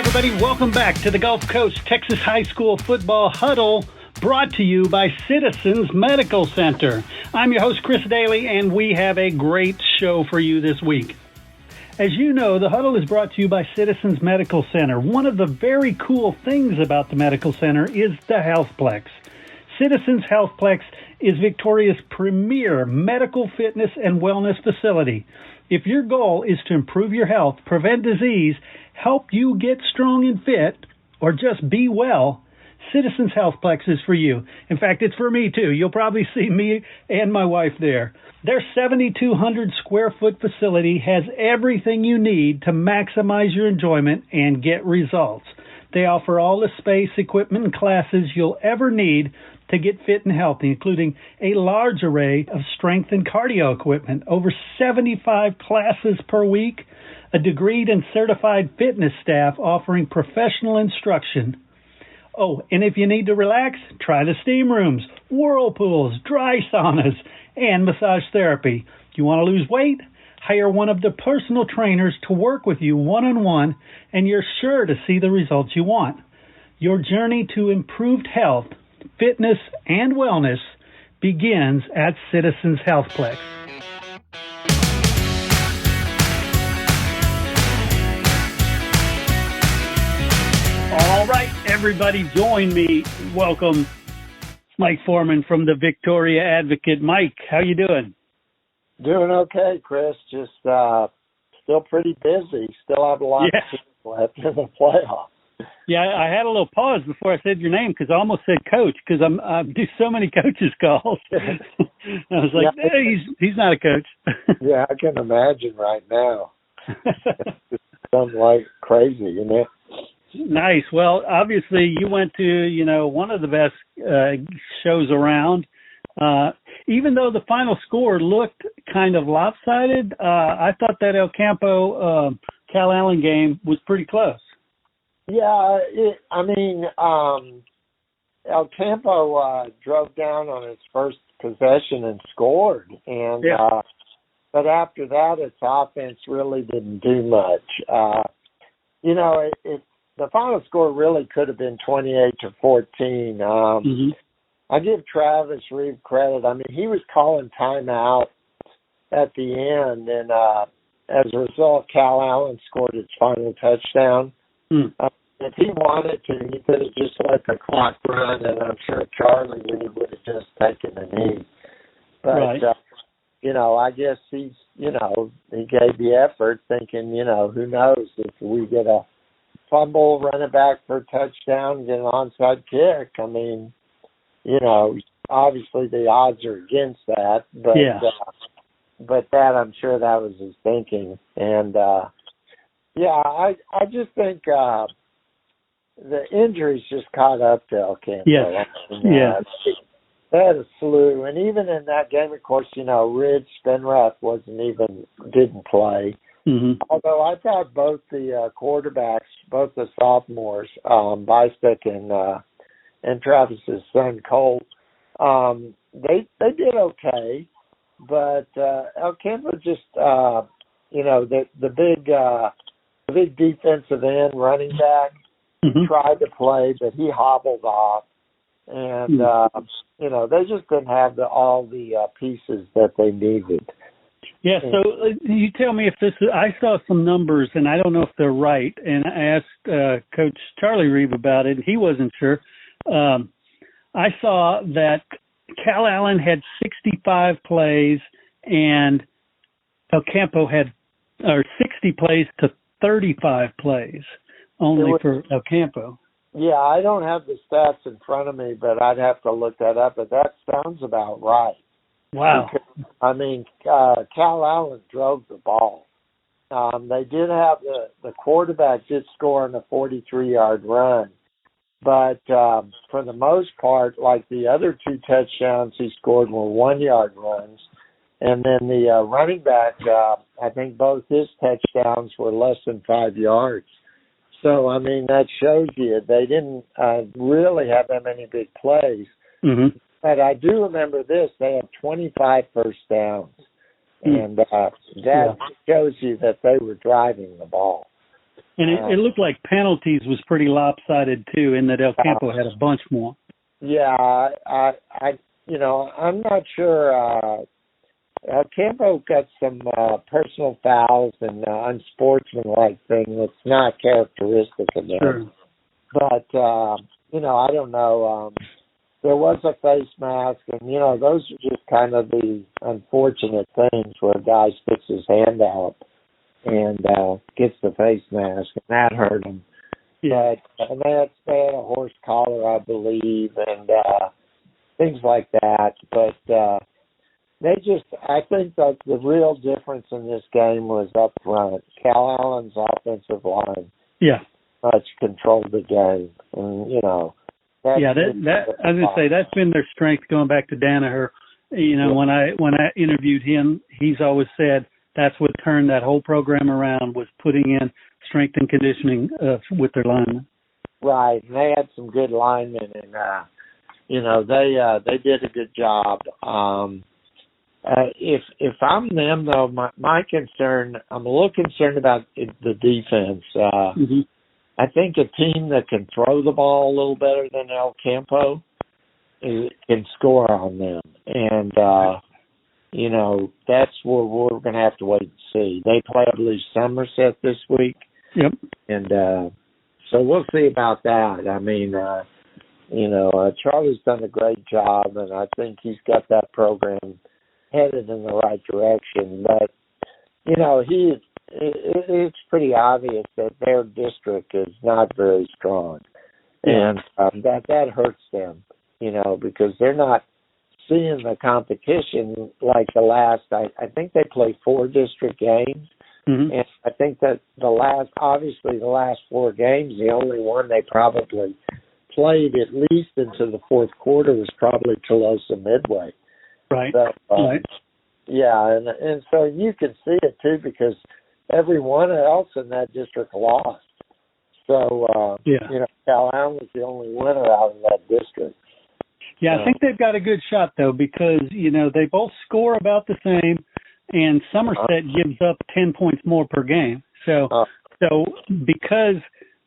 everybody. Welcome back to the Gulf Coast Texas High School Football Huddle, brought to you by Citizens Medical Center. I'm your host, Chris Daly, and we have a great show for you this week. As you know, the Huddle is brought to you by Citizens Medical Center. One of the very cool things about the Medical Center is the Healthplex. Citizens Healthplex is Victoria's premier medical fitness and wellness facility. If your goal is to improve your health, prevent disease, help you get strong and fit, or just be well, Citizens Healthplex is for you. In fact, it's for me too. You'll probably see me and my wife there. Their 7,200 square foot facility has everything you need to maximize your enjoyment and get results. They offer all the space, equipment, and classes you'll ever need to get fit and healthy, including a large array of strength and cardio equipment, over 75 classes per week, a degreed and certified fitness staff offering professional instruction. Oh, and if you need to relax, try the steam rooms, whirlpools, dry saunas, and massage therapy. You want to lose weight? Hire one of the personal trainers to work with you one-on-one, and you're sure to see the results you want. Your journey to improved health, fitness, and wellness begins at Citizens Healthplex. All right, everybody, join me. Welcome, Mike Foreman from the Victoria Advocate. Mike, how you doing? Doing okay, Chris. Just still pretty busy. Still have a lot of teams left in the playoffs. Yeah, I had a little pause before I said your name because I almost said coach because I do so many coaches calls. I was like, yeah. Hey, he's not a coach. Yeah, I can imagine right now. It's something like crazy, you know. Nice. Well, obviously you went to, one of the best shows around. Even though the final score looked kind of lopsided, I thought that El Campo Cal Allen game was pretty close. Yeah, El Campo drove down on its first possession and scored, and but after that, its offense really didn't do much. The final score really could have been 28-14. I give Travis Reeve credit. I mean, he was calling timeout at the end, and as a result, Cal Allen scored its final touchdown. If he wanted to, he could have just let the clock run, and I'm sure Charlie Reeve would have just taken the knee. But, right. I guess he gave the effort thinking, who knows if we get a fumble, run it back for a touchdown, get an onside kick. I mean, obviously the odds are against that, but but that I'm sure that was his thinking. And I just think the injuries just caught up to El Campo. Yes. They had a slew, and even in that game, of course, Ridge Spinrath didn't play. Although I thought both the quarterbacks, both the sophomores, Bystek and Travis's son Cole, they did okay, but El Campo just the big defensive end running back tried to play, but he hobbled off, and they just didn't have all the pieces that they needed. Yeah, so you tell me if I saw some numbers, and I don't know if they're right, and I asked Coach Charlie Reeve about it, and he wasn't sure. I saw that Cal Allen had 65 plays, and El Campo had 60 plays to 35 plays only for El Campo. Yeah, I don't have the stats in front of me, but I'd have to look that up, but that sounds about right. Wow. Because, Cal Allen drove the ball. They did have the quarterback did score on a 43-yard run. But for the most part, like the other two touchdowns he scored were 1-yard runs. And then the running back, I think both his touchdowns were less than 5 yards. So, that shows you they didn't really have that many big plays. But I do remember this. They had 25 first downs. And that shows you that they were driving the ball. And it looked like penalties was pretty lopsided too, in that El Campo had a bunch more. Yeah, I'm not sure. El Campo got some personal fouls and unsportsmanlike thing that's not characteristic of them. Sure. But I don't know. There was a face mask, and those are just kind of the unfortunate things where a guy sticks his hand out and gets the face mask, and that hurt him. Yeah. But they had a horse collar, I believe, and things like that. But I think that the real difference in this game was up front. Cal Allen's offensive line, much controlled the game, and I was gonna say that's been their strength going back to Danaher. When I interviewed him, he's always said that's what turned that whole program around, was putting in strength and conditioning with their linemen. Right, and they had some good linemen, and they did a good job. If I'm them though, my concern, I'm a little concerned about the defense. I think a team that can throw the ball a little better than El Campo can score on them. And, that's what we're going to have to wait and see. They play, I believe, Somerset this week. Yep. And so we'll see about that. I mean, Charlie's done a great job, and I think he's got that program headed in the right direction. But, it's pretty obvious that their district is not very strong, and that hurts them, because they're not seeing the competition like the last. I think they play 4 district games, and I think that the last 4 games, the only one they probably played at least into the fourth quarter was probably Tolosa Midway. Right. So, right. Yeah, and so you can see it too, because everyone else in that district lost. So, Cal Allen was the only winner out of that district. Yeah, I think they've got a good shot, though, because, they both score about the same, and Somerset gives up 10 points more per game. So because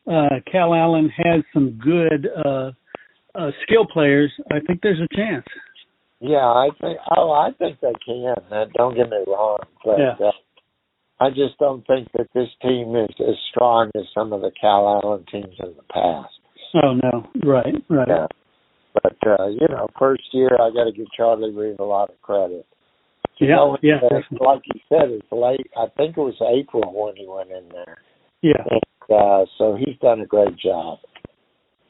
Cal Allen has some good skill players, I think there's a chance. Yeah, I think they can. Don't get me wrong, but I just don't think that this team is as strong as some of the Cal Allen teams in the past. Oh no, right. Yeah. But first year I got to give Charlie Reed a lot of credit. Yeah. Like you said, it's late. I think it was April when he went in there. Yeah. And, so he's done a great job.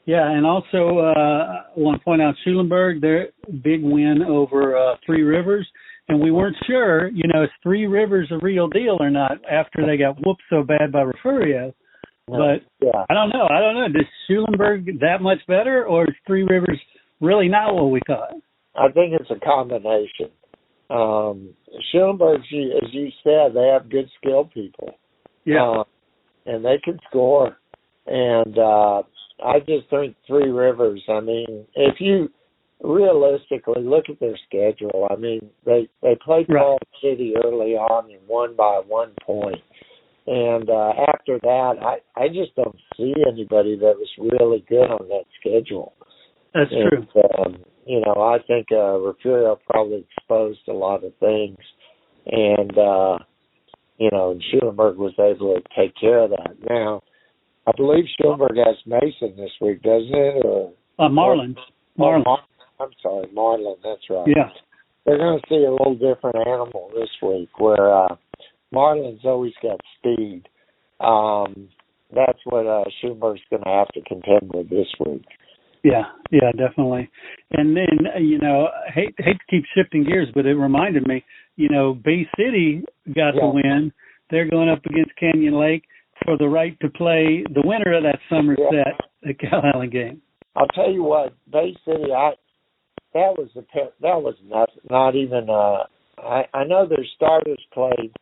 Yeah, and also I want to point out Schulenburg, their big win over Three Rivers. And we weren't sure, is Three Rivers a real deal or not after they got whooped so bad by Refurio. But I don't know. Is Schulenburg that much better, or is Three Rivers really not what we thought? I think it's a combination. Schulenburg, as you said, they have good skilled people. Yeah. And they can score. And I just think Three Rivers, I mean, if you realistically look at their schedule, I mean, they played Falls City early on and won by 1 point. And after that, I just don't see anybody that was really good on that schedule. That's true. I think Refurio probably exposed a lot of things. And, and Schulenburg was able to take care of that. Now, I believe Schulenburg has Mason this week, doesn't it? Marlin. I'm sorry, Marlin, that's right. Yeah. They're going to see a little different animal this week, where Marlin's always got speed. That's what Schulenburg's going to have to contend with this week. Yeah, definitely. And then, hate to keep shifting gears, but it reminded me, Bay City got the win. They're going up against Canyon Lake for the right to play the winner of that Somerset Cal Allen game. I'll tell you what, Bay City, that was not even. I know their starters played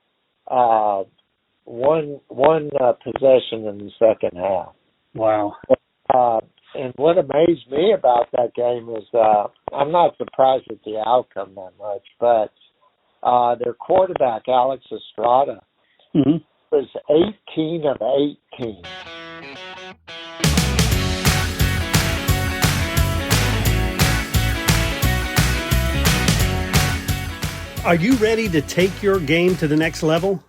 one possession in the second half. Wow. And what amazed me about that game is I'm not surprised at the outcome that much, but their quarterback, Alex Estrada, was 18 of 18. Are you ready to take your game to the next level?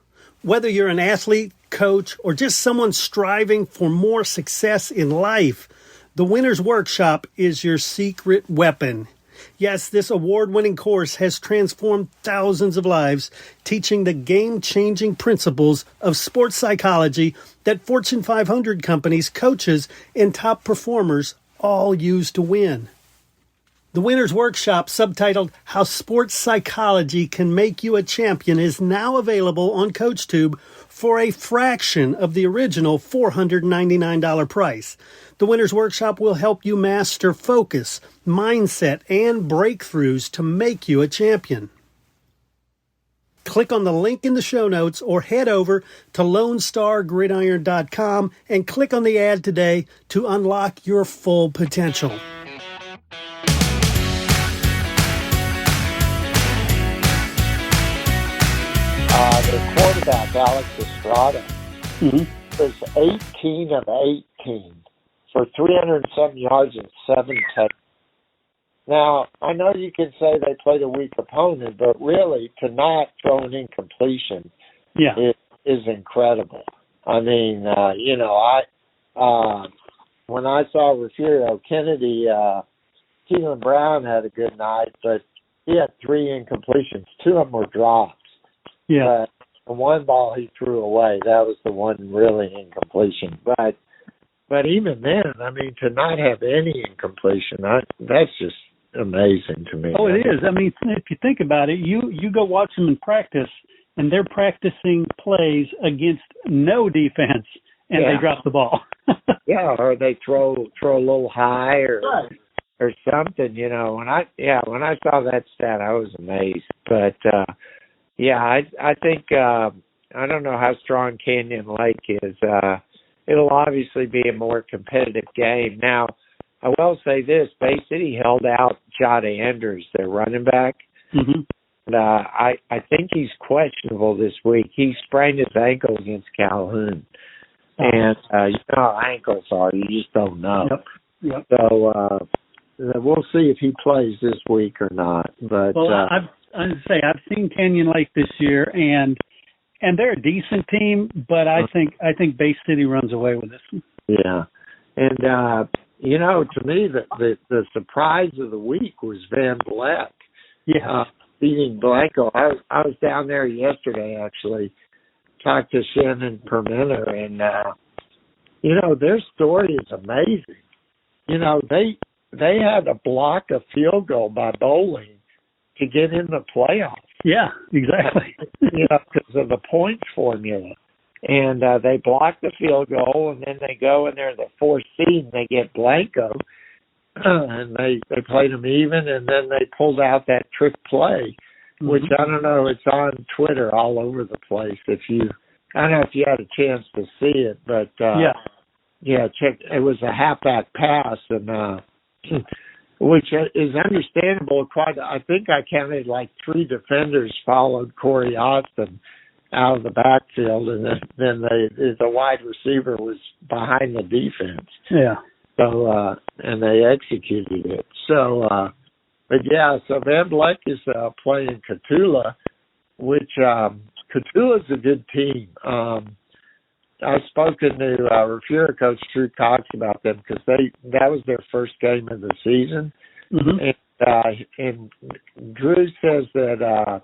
Whether you're an athlete, coach, or just someone striving for more success in life, the Winner's Workshop is your secret weapon. Yes, this award-winning course has transformed thousands of lives, teaching the game-changing principles of sports psychology that Fortune 500 companies, coaches, and top performers all use to win. The Winner's Workshop, subtitled How Sports Psychology Can Make You a Champion, is now available on CoachTube for a fraction of the original $499 price. The Winner's Workshop will help you master focus, mindset, and breakthroughs to make you a champion. Click on the link in the show notes or head over to LoneStarGridiron.com and click on the ad today to unlock your full potential. The quarterback, Alex Estrada, was 18 of 18 for 307 yards and 7 touchdowns. Now, I know you can say they played a weak opponent, but really, to not throw an incompletion is incredible. I mean, when I saw Refugio Kennedy, Keelan Brown had a good night, but he had 3 incompletions. 2 of them were drops. Yeah. The one ball he threw away, that was the one really incompletion. But even then, I mean, to not have any incompletion, that's just amazing to me. Oh, it is. I mean, if you think about it, you go watch them in practice, and they're practicing plays against no defense, and they drop the ball. Yeah, or they throw a little high or something. You know, when I saw that stat, I was amazed. But I think I don't know how strong Canyon Lake is. It'll obviously be a more competitive game. Now, I will say this: Bay City held out Jod Andrews, their running back. Mm-hmm. And, I think he's questionable this week. He sprained his ankle against Calhoun, and you know how ankles are; you just don't know. Yep. So we'll see if he plays this week or not. But I've seen Canyon Lake this year, and they're a decent team, but I think Bay City runs away with this one. Yeah, and you know, to me, the surprise of the week was Van Vleck. Yeah, beating Blanco. I was down there yesterday, actually, talked to Shannon Permenter, and you know, their story is amazing. You know, they had to block a field goal by Bowling to get in the playoffs. Yeah, exactly. You know, because of the points formula. And they block the field goal, and then they go and they're the 4th seed, and they get Blanco, and they played them even, and then they pulled out that trick play, which I don't know, it's on Twitter all over the place. I don't know if you had a chance to see it, but check. It was a halfback pass, and which is understandable. I think I counted like 3 defenders followed Corey Austin out of the backfield, and then the wide receiver was behind the defense. Yeah. So and they executed it. So, so Van Vleck is playing Cotulla, which Cotulla's a good team. I've spoken to Refugio coach Drew Cox about them because that was their first game of the season, and Drew says that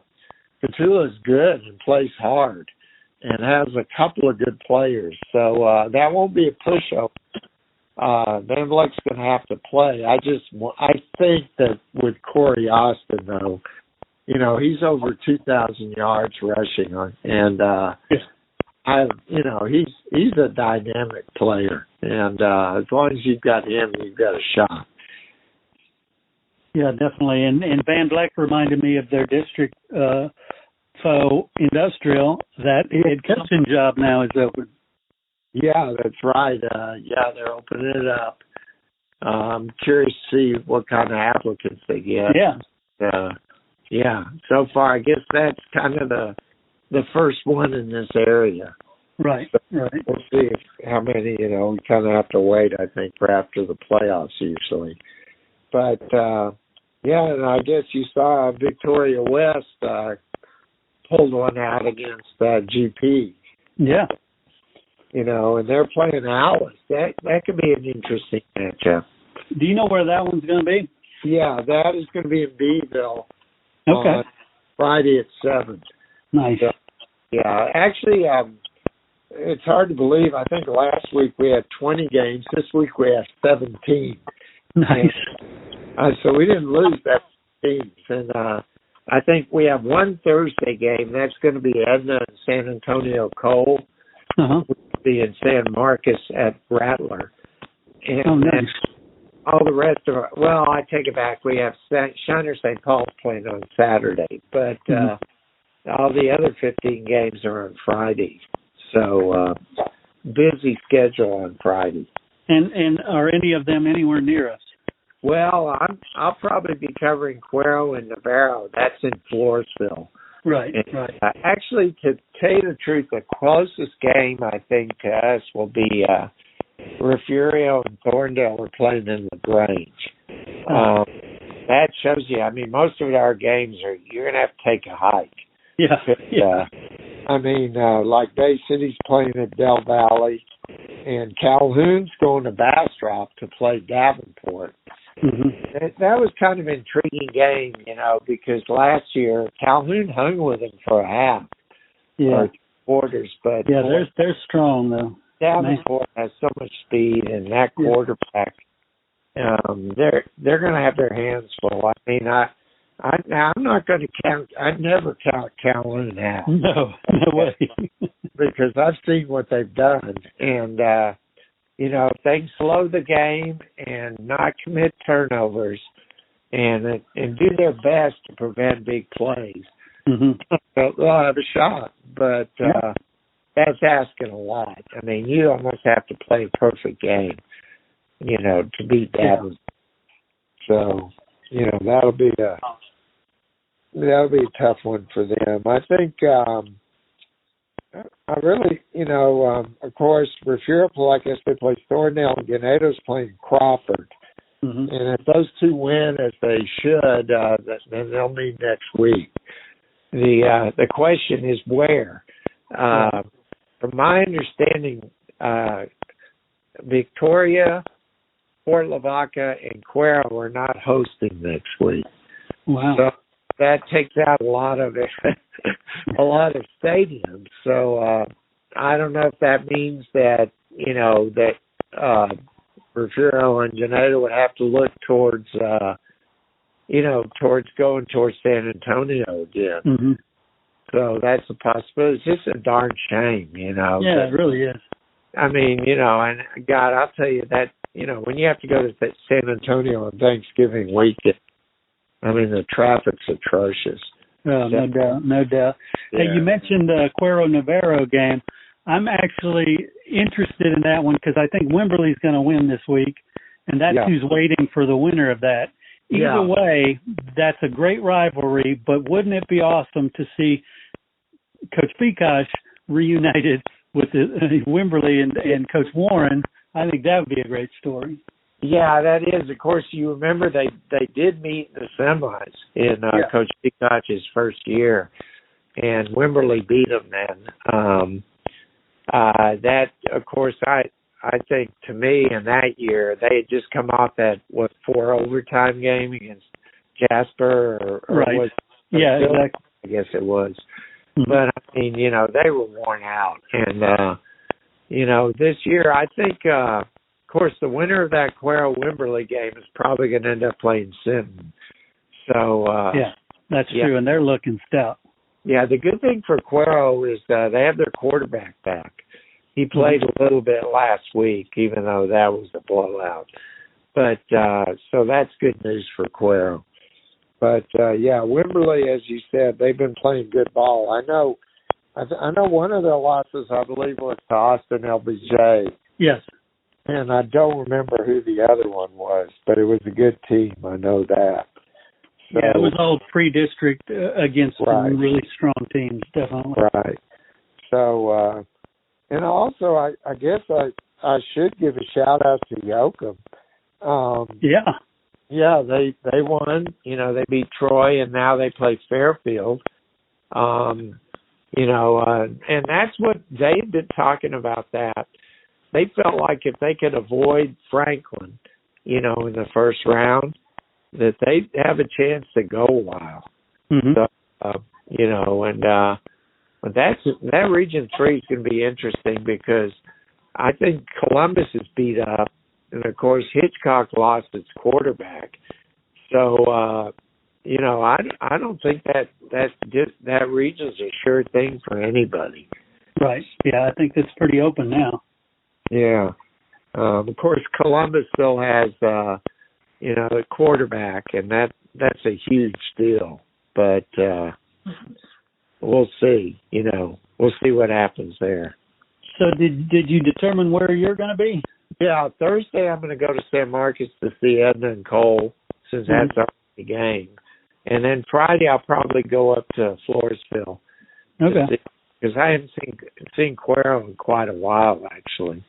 Cotulla is good and plays hard and has a couple of good players, so that won't be a pushover. Van Vleck's going to have to play. I think that with Corey Austin, though, you know, he's over 2,000 yards rushing, and he's a dynamic player, and as long as you've got him, you've got a shot. Yeah, definitely. And Van Vleck reminded me of their district foe, Industrial. That head coaching job now is open. Yeah, that's right. They're opening it up. I'm curious to see what kind of applicants they get. So far, I guess that's kind of the first one in this area. Right, So right. we'll see how many, we kind of have to wait, I think, for after the playoffs usually. But, and I guess you saw Victoria West pulled one out against GP. Yeah. And they're playing Alice. That could be an interesting matchup. Do you know where that one's going to be? Yeah, that is going to be in Beeville. Okay. Friday at 7. Nice. So, yeah, actually, it's hard to believe. I think last week we had 20 games. This week we have 17. Nice. And, so we didn't lose that teams. And I think we have one Thursday game. That's going to be Edna and San Antonio Cole. Uh-huh. We'll be in San Marcos at Rattler. And nice. All the rest of I take it back. We have Shiner St. Paul's playing on Saturday. But all the other 15 games are on Friday. So busy schedule on Friday. And are any of them anywhere near us? Well, I'll probably be covering Cuero and Navarro. That's in Floresville. Right, and, right. Actually, to tell you the truth, the closest game, I think, to us will be Refugio and Thorndale are playing in LaGrange. That shows you, most of our games you're going to have to take a hike. Yeah. Like Bay City's playing at Del Valley, and Calhoun's going to Bastrop to play Davenport. Mm-hmm. That was kind of an intriguing game, because last year Calhoun hung with them for a half. Yeah. Or quarters, but they're strong though. Davenport has so much speed, and that quarterback, they're going to have their hands full. I'm not going to count. I'd never count Calhoun out. No way. Because I've seen what they've done, and if they can slow the game and not commit turnovers, and do their best to prevent big plays, they'll have a shot. But that's asking a lot. You almost have to play a perfect game, to beat that. So, that'll be a tough one for them. I think. I really, of course, Refugio, I guess they play Thorndale, and Ganeto's playing Crawford. Mm-hmm. And if those two win, as they should, then they'll meet next week. The question is where. From my understanding, Victoria, Fort Lavaca, and Cuero are not hosting next week. Wow. So that takes out a lot of stadiums. So I don't know if that means that Refugio and Geneto would have to look towards going towards San Antonio again. Mm-hmm. So that's a possibility. It's just a darn shame, Yeah, it really is. And God, I'll tell you that, when you have to go to San Antonio on Thanksgiving weekend, the traffic's atrocious. Oh, no doubt. Yeah. Hey, you mentioned the Cuero-Navarro game. I'm actually interested in that one because I think Wimberley's going to win this week, and that's who's waiting for the winner of that. Either way, that's a great rivalry, but wouldn't it be awesome to see Coach Fekosh reunited with Wimberley and Coach Warren? I think that would be a great story. Yeah, that is. Of course, you remember they did meet in the semis in Coach Fekosh's first year, and Wimberley beat them then. That, of course, I think to me in that year, they had just come off that, 4 overtime game against Jasper or right. was exactly. I guess it was. Mm-hmm. But, they were worn out. And, this year, I think, of course, the winner of that Cuero-Wimberley game is probably going to end up playing Sinton. So, that's true, and they're looking stout. Yeah, the good thing for Cuero is they have their quarterback back. He played a little bit last week, even though that was a blowout. But so that's good news for Cuero. But Wimberley, as you said, they've been playing good ball. I know one of their losses, I believe, was to Austin LBJ. Yes. And I don't remember who the other one was, but it was a good team. I know that. So, it was all pre-district against some really strong teams, definitely. Right. So, And also, I guess I should give a shout out to Yoakum. Yeah, they won. You know, they beat Troy, and now they play Fairfield. You know, and that's what they've been talking about. That they felt like if they could avoid Franklin, you know, in the first round, that they have a chance to go a while. Mm-hmm. So, you know, and but that Region 3 is going to be interesting because I think Columbus is beat up, and of course Hitchcock lost its quarterback. So, you know, I don't think that region's a sure thing for anybody. Right. Yeah, I think it's pretty open now. Yeah. Of course, Columbus still has, you know, a quarterback, and that's a huge deal. But we'll see. You know, we'll see what happens there. So did you determine where you're going to be? Yeah, Thursday I'm going to go to San Marcos to see Edna and Cole, since that's our game. And then Friday I'll probably go up to Floresville. Okay. Because I haven't seen Cuero in quite a while, actually.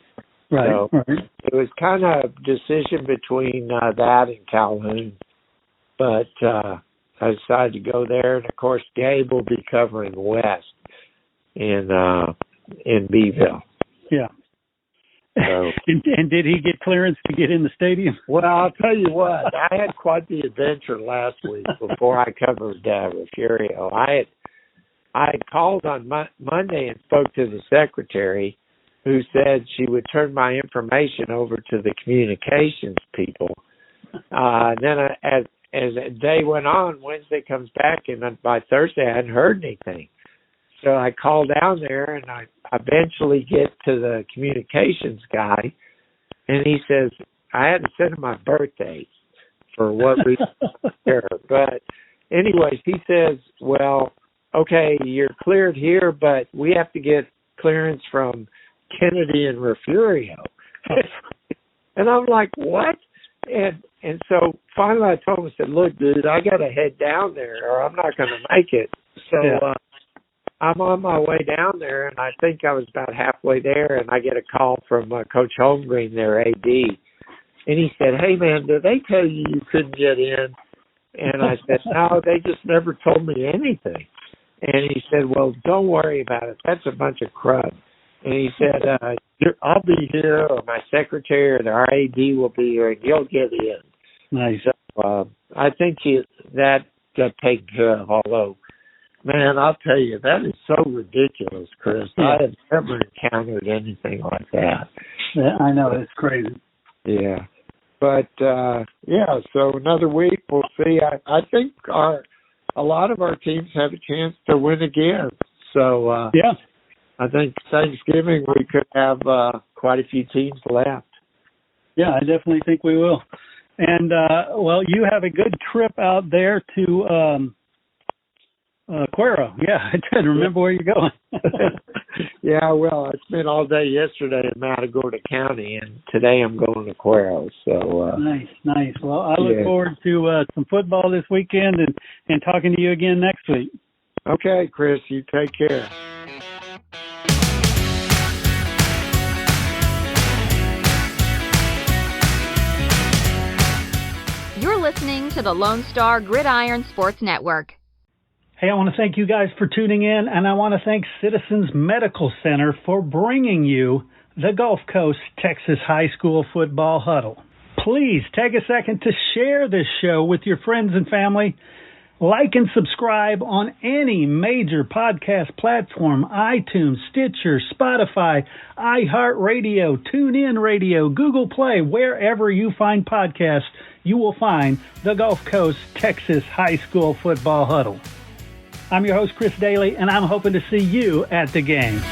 Right. So right. It was kind of a decision between that and Calhoun. But I decided to go there. And, of course, Gabe will be covering West in Beeville. Yeah. So, and did he get clearance to get in the stadium? Well, I'll tell you what. I had quite the adventure last week before I covered Refugio. I had called on Monday and spoke to the secretary, who said she would turn my information over to the communications people. Then as the day went on, Wednesday comes back, and by Thursday I hadn't heard anything. So I called down there, and I eventually get to the communications guy, and he says, I had to send him my birthday for what we here. But anyways, he says, well, okay, you're cleared here, but we have to get clearance from Kennedy and Refugio. And I'm like, what? And so finally I told him, I said, look, dude, I got to head down there or I'm not going to make it. So I'm on my way down there, and I think I was about halfway there, and I get a call from Coach Holmgreen, their AD. And he said, hey, man, did they tell you couldn't get in? And I said, no, they just never told me anything. And he said, well, don't worry about it. That's a bunch of crud. And he said, I'll be here, or my secretary or our AD will be here, and you'll get in. Nice. So I think that got taken care of, although, man, I'll tell you, that is so ridiculous, Chris. Yeah. I have never encountered anything like that. Yeah, I know. It's crazy. Yeah. But, so another week, we'll see. I think a lot of our teams have a chance to win again. So, I think Thanksgiving we could have quite a few teams left. Yeah, I definitely think we will. And, well, you have a good trip out there to Cuero. Yeah, I didn't remember where you're going. Yeah, well, I spent all day yesterday in Matagorda County, and today I'm going to Cuero. So Nice. Well, I look forward to some football this weekend and talking to you again next week. Okay, Chris, you take care. You're listening to the Lone Star Gridiron Sports Network. Hey, I want to thank you guys for tuning in, and I want to thank Citizens Medical Center for bringing you the Gulf Coast Texas High School Football Huddle. Please take a second to share this show with your friends and family. Like and subscribe on any major podcast platform, iTunes, Stitcher, Spotify, iHeartRadio, TuneIn Radio, Google Play. Wherever you find podcasts, you will find the Gulf Coast Texas High School Football Huddle. I'm your host, Chris Daly, and I'm hoping to see you at the game.